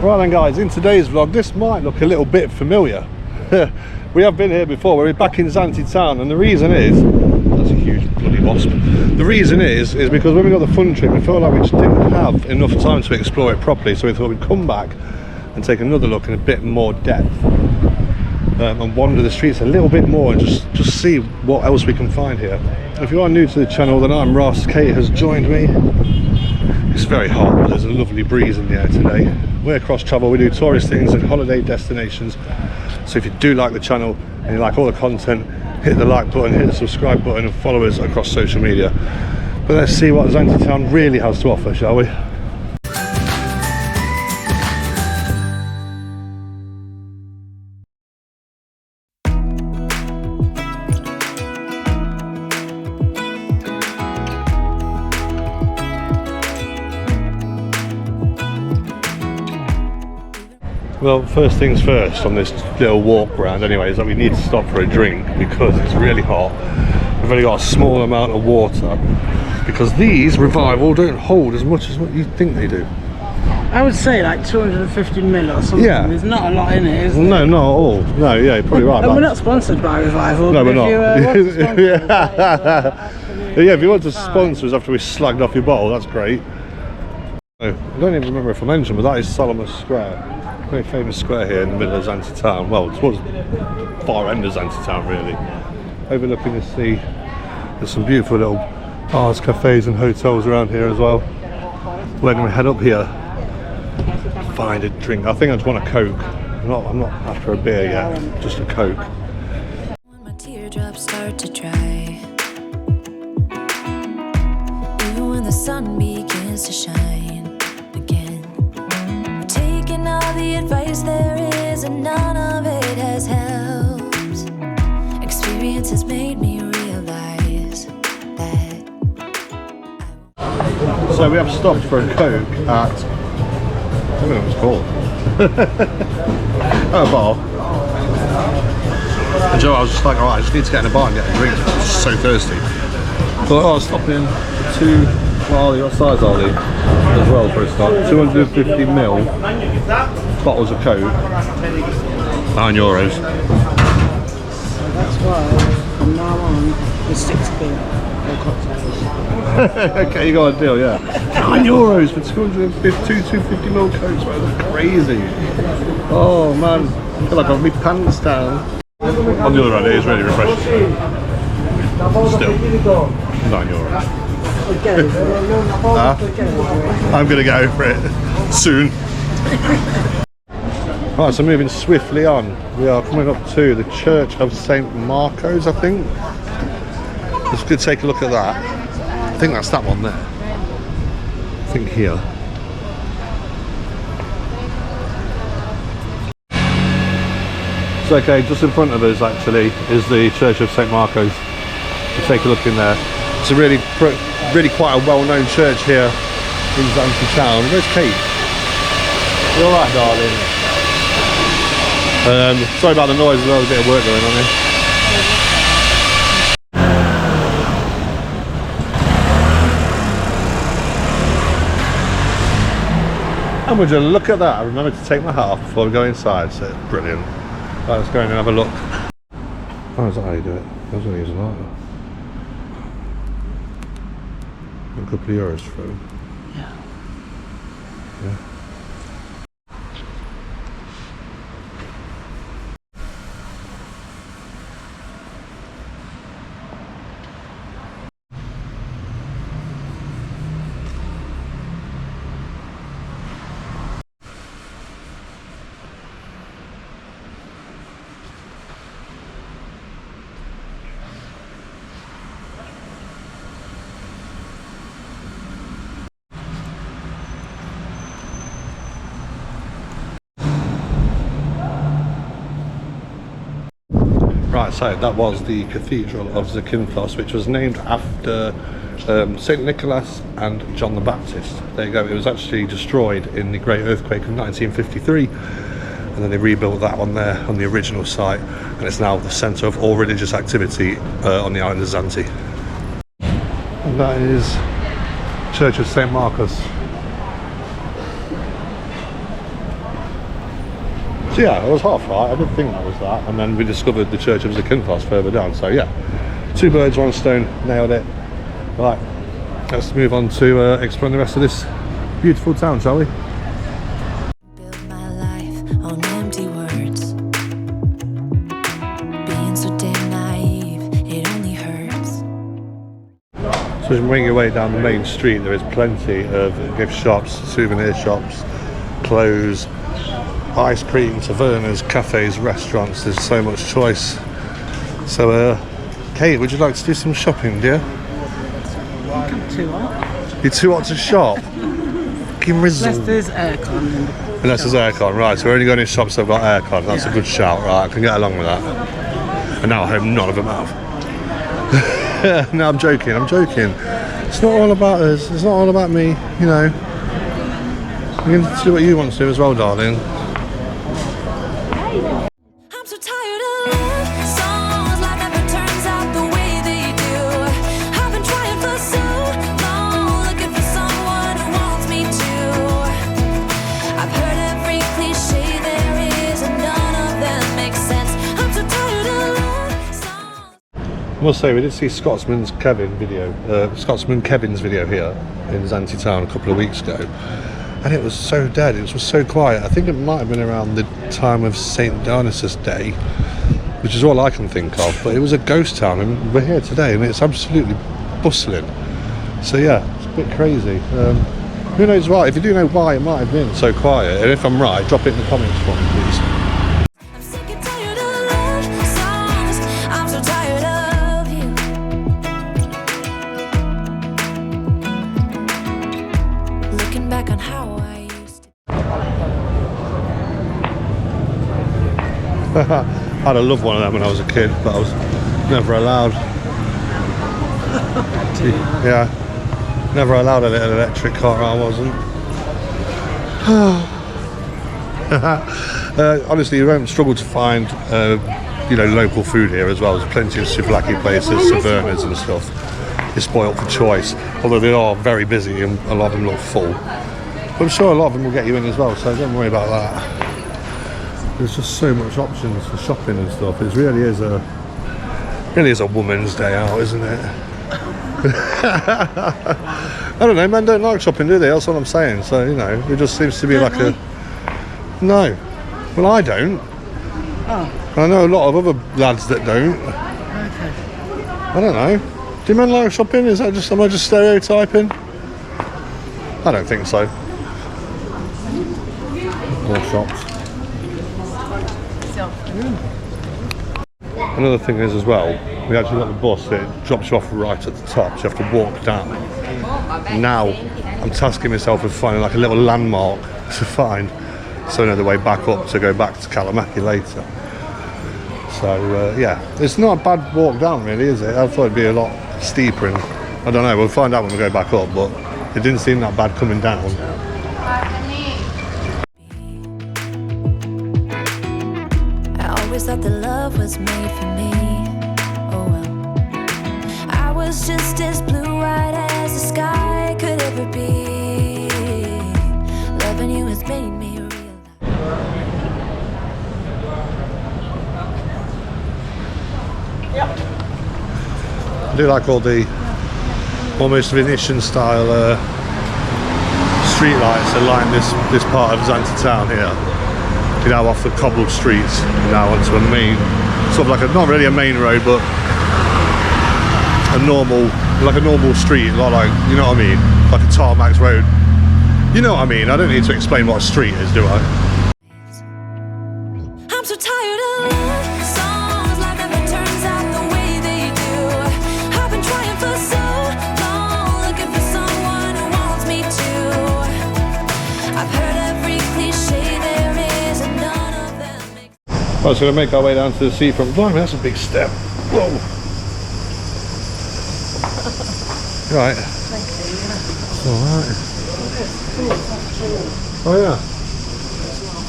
Right then guys, in today's vlog, this might look a little bit familiar. We have been here before, we're back in Zante Town, and the reason is, that's a huge bloody wasp. The reason is because when we got the fun trip, we felt like we just didn't have enough time to explore it properly, so we thought we'd come back and take another look in a bit more depth. And wander the streets a little bit more and just see what else we can find here. If you are new to the channel, then I'm Ross. Kate has joined me. It's very hot, but there's a lovely breeze in the air today. We're Kross Travel, we do tourist things and holiday destinations. So if you do like the channel and you like all the content, hit the like button, hit the subscribe button and follow us across social media. But let's see what Zante Town really has to offer, shall we? Well, first things first on this little walk round anyway is that we need to stop for a drink because it's really hot. We've only got a small amount of water because these Revival don't hold as much as what you think they do. I would say like 250 mil or something. Yeah. There's not a lot in it, is there? No, not at all. No, yeah, you're probably right. And we're not sponsored by Revival. No, we're not. Yeah, if you want to sponsor us after we slagged off your bottle, that's great. I don't even remember if I mentioned, but that is Solomos Square. Very famous square here in the middle of Zante Town. Well, towards the far end of Zante Town, really. Overlooking the sea. There's some beautiful little bars, cafes and hotels around here as well. We're going to head up here, find a drink. I think I just want a Coke. I'm not after a beer yet, just a Coke. When my teardrops start to dry, even when the sun begins to shine again, taking all the advice there is and none of it has helped. Experience has made me realize that. So we have stopped for a Coke at, I don't know what it's called, at a bar. And Joe, I was just like, alright, I just need to get in a bar and get a drink. I'm just so thirsty. So I'll stop in for two, well, what size are they? As well for a start. 250 ml bottles of Coke. €9. That's why from now on we stick to beer or cocktails. Okay, you got a deal, yeah. €9 for 250 ml Cokes, man, that's crazy. Oh man, I feel like I've my pants down. On the other hand, it is really refreshing. Still, €9. I'm gonna go for it soon. Right, so moving swiftly on, we are coming up to the Church of St Marcos, I think. Let's go take a look at that. I think that's that one there. I think here. So okay, just in front of us actually is the Church of St Marcos. We'll take a look in there. It's a really quite a well-known church here in Zante Town. Where's Kate? You alright, darling? Sorry about the noise, there's a bit of work going on here. And would you look at that? I remembered to take my hat off before we go inside, so it's brilliant. Right, let's go in and have a look. Oh, is that how you do it? I was going to use a lighter. A couple of euros for them. Yeah. Yeah. Right, so that was the Cathedral of Zakynthos, which was named after St Nicholas and John the Baptist. There you go, it was actually destroyed in the Great Earthquake of 1953, and then they rebuilt that one there on the original site, and it's now the centre of all religious activity on the island of Zante. And that is Church of St Marcos. So yeah, I was half right. I did think that was that, and then we discovered the Church of Zakynthos further down. So yeah, 2 birds, 1 stone, nailed it. Right, let's move on to exploring the rest of this beautiful town, shall we? Build my life on empty words. Being so damn naive, it only hurts. So as you make your way down the main street, there is plenty of gift shops, souvenir shops, clothes, ice cream, tavernas, cafes, restaurants. There's so much choice. So Kate, would you like to do some shopping, dear? I'm too hot. You're too hot to shop? Fucking Unless rizzle. there's aircon. Unless there's aircon, right, so we're only going in shops that have got aircon. That's a good shout, right, I can get along with that. And now I hope none of them have. No, I'm joking. It's not all about us, it's not all about me, you know. You can do what you want to do as well, darling. I'm so tired of love songs, life never turns out the way they do. I've been trying for so long, looking for someone who wants me to. I've heard every cliche there is, and none of them make sense. I'm so tired of love songs. I must say, we did see Scotsman Kevin's video here in Zante Town a couple of weeks ago, and it was so dead, it was so quiet. I think it might have been around the time of St. Dionysios Day, which is all I can think of, but it was a ghost town, and we're here today and it's absolutely bustling. So yeah, it's a bit crazy. Who knows why? If you do know why it might have been so quiet, and if I'm right, drop it in the comments for me, please. I'm sick and tired of love songs. I'm so tired of you. Looking back on how I used to. I'd have loved one of them when I was a kid, but I was never allowed. Yeah, never allowed a little electric car, I wasn't. Honestly, you won't struggle to find, local food here as well. There's plenty of souvlaki places, tavernas and stuff. You're spoilt for choice, although they are very busy and a lot of them look full. But I'm sure a lot of them will get you in as well, so don't worry about that. There's just so much options for shopping and stuff. It really is a woman's day out, isn't it? I don't know, men don't like shopping, do they? That's what I'm saying. So, you know, it just seems to be like a... No. Well, I don't. Oh, I know a lot of other lads that don't. okay. I don't know. Do men like shopping? Am I just stereotyping? I don't think so. More shops. Another thing is as well, we actually got the bus that drops you off right at the top, so you have to walk down. Now I'm tasking myself with finding like a little landmark to find, so I know the way back up to go back to Kalamaki later. So yeah, it's not a bad walk down really, is it? I thought it'd be a lot steeper, and I don't know, we'll find out when we go back up, but it didn't seem that bad coming down. I always thought that love was made for me. Oh well, I was just as blue-eyed as the sky could ever be. Loving you has made me realize. I do like all the almost Venetian style street lights that line this part of Zante Town here. You know, off the cobbled streets now onto a main, sort of like not really a main road, but a normal street, not like, you know what I mean, like a tarmac road. You know what I mean? I don't need to explain what a street is, do I? I'm so tired of love songs, life never turns out the way they do. I've been trying for so long, looking for someone who wants me to. I've heard every cliche there is, and none of them make Right, so we're going to make our way down to the seafront. Blimey, that's a big step. Whoa. Right. Alright. Oh yeah.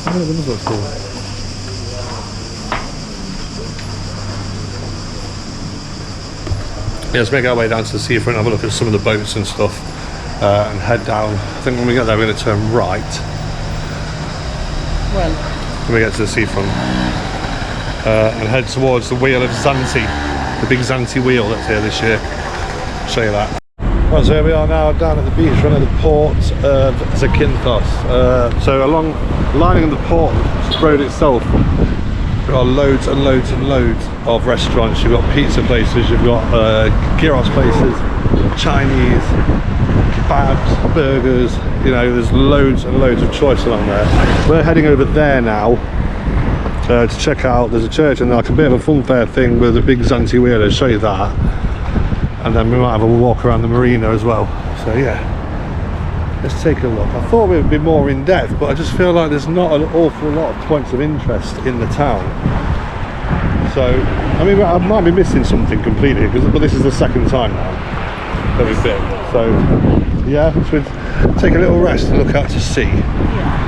Oh, that does look cool. Yeah, let's make our way down to the seafront, have a look at some of the boats and stuff, and head down. I think when we get there we're going to turn right. Well, when we get to the seafront, and head towards the wheel of Zante, the big Zante wheel that's here this year. I'll show you that. Right, so here we are now down at the beach front of the port of Zakynthos. So along lining the port road itself, there are loads and loads and loads of restaurants. You've got pizza places, you've got gyros places, Chinese, kebabs, burgers, you know, there's loads and loads of choice along there. We're heading over there now to check out, there's a church and like a bit of a fun fair thing with a big Zante wheel. I'll show you that. And then we might have a walk around the marina as well. So yeah, let's take a look. I thought we'd be more in depth, but I just feel like there's not an awful lot of points of interest in the town. So, I mean, I might be missing something completely, but this is the second time now that we've been. So, yeah, should we take a little rest and look out to sea? Yeah.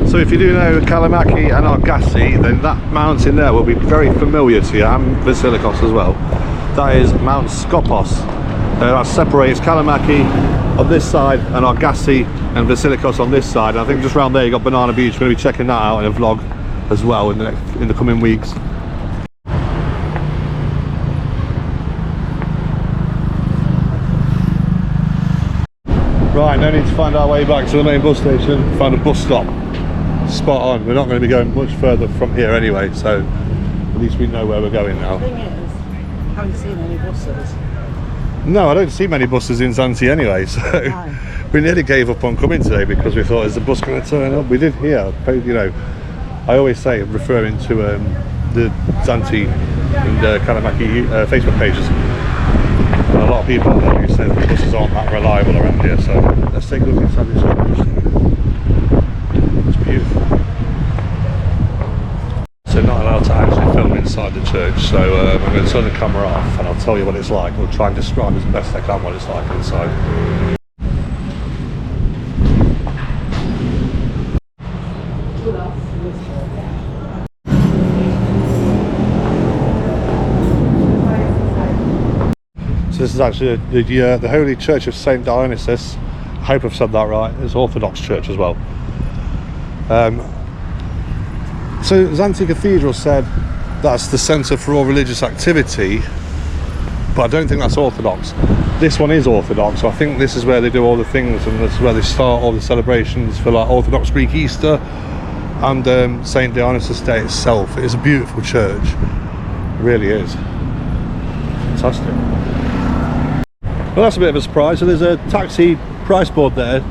So if you do know Kalamaki and Argassi, then that mountain there will be very familiar to you, and Vasilikos as well. That is Mount Skopos. That separates Kalamaki on this side and Argassi and Vasilikos on this side. And I think just around there you got Banana Beach. We're going to be checking that out in a vlog as well in the coming weeks. Right, no need to find our way back to the main bus station. Find a bus stop. Spot on. We're not going to be going much further from here anyway, so at least we know where we're going now. The thing is, I haven't seen any buses. No, I don't see many buses in Zante anyway, so No. we nearly gave up on coming today because we thought, is the bus going to turn up? We did hear, you know, I always say, referring to the Zante and Kalamaki Facebook pages, and a lot of people who say that the buses aren't that reliable around here, so let's take a look inside this one. It's beautiful. So not allowed to actually film inside the church, so I'm going to turn the camera off and I'll tell you what it's like. We'll try and describe as best I can what it's like inside. So this is actually the Holy Church of St. Dionysios. I hope I've said that right. It's Orthodox church as well. So Zante Cathedral said that's the centre for all religious activity, but I don't think that's Orthodox. This one is Orthodox, so I think this is where they do all the things, and this is where they start all the celebrations for like Orthodox Greek Easter and St. Dionysios Day itself. It is a beautiful church, it really is. Fantastic. Well, that's a bit of a surprise. So there's a taxi price board there.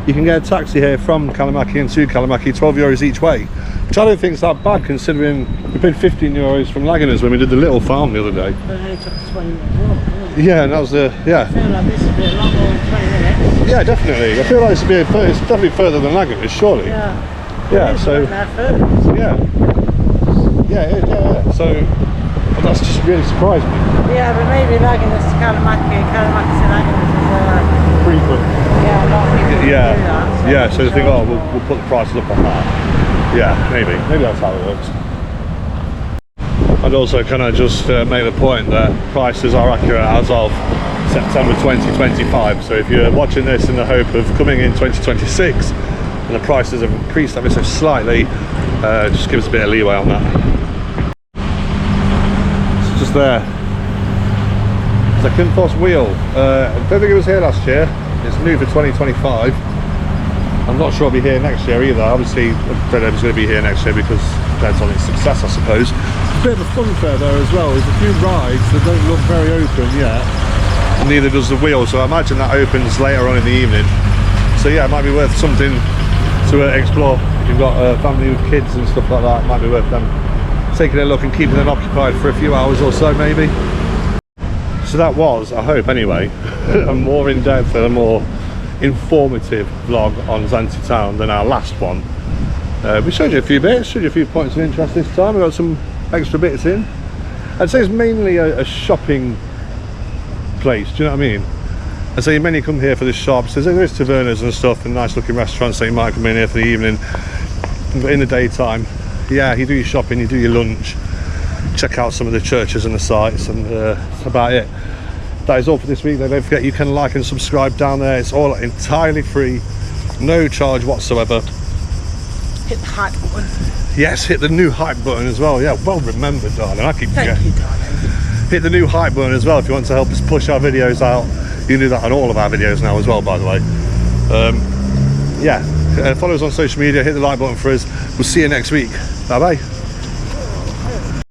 You can get a taxi here from Kalamaki and to Kalamaki, €12 each way, which I don't think is that bad considering we paid €15 from Laganas when we did the little farm the other day. But it only took us 20 minutes walk, didn't it? Yeah, and that was the, yeah. I feel like this would be a lot more than 20 minutes. Yeah, definitely. I feel like it's definitely further than Laganas, surely. Yeah. Yeah, It is, so, we went there first. yeah. So, well, that's just really surprised me. Yeah, but maybe Laganas to Kalamaki and Kalamaki to Laganas is Frequent. yeah, a lot of people do that. Yeah, so they think, oh, we'll put the prices up on that. Yeah, maybe that's how it works. And also, can I just make the point that prices are accurate as of September 2025. So if you're watching this in the hope of coming in 2026 and the prices have increased ever so slightly, just give us a bit of leeway on that. It's just there. Zakynthos wheel. I don't think it was here last year. It's new for 2025. I'm not sure it'll be here next year either. Obviously, I don't know if it's going to be here next year because it depends on its success, I suppose. A bit of a fun fair there as well. There's a few rides that don't look very open yet, and neither does the wheel. So I imagine that opens later on in the evening. So yeah, it might be worth something to explore. If you've got a family with kids and stuff like that, it might be worth them taking a look and keeping them occupied for a few hours or so maybe. So that was, I hope anyway, a more in-depth and a more informative vlog on Zante Town than our last one. We showed you a few bits, showed you a few points of interest this time. We got some extra bits in. I'd say it's mainly a shopping place, do you know what I mean? And so you mainly come here for the shops. There's tavernas and stuff and nice looking restaurants, so you might come in here for the evening. But in the daytime, yeah, you do your shopping, you do your lunch, check out some of the churches and the sites, and that's about it. That is all for this week. Don't forget you can like and subscribe down there. It's all entirely free, no charge whatsoever. Hit the hype button. Yes, hit the new hype button as well. Yeah, well remembered, darling. I keep forgetting. Thank you, darling. Hit the new hype button as well if you want to help us push our videos out. You can do that on all of our videos now as well, by the way. Yeah, follow us on social media, hit the like button for us. We'll see you next week. Bye bye.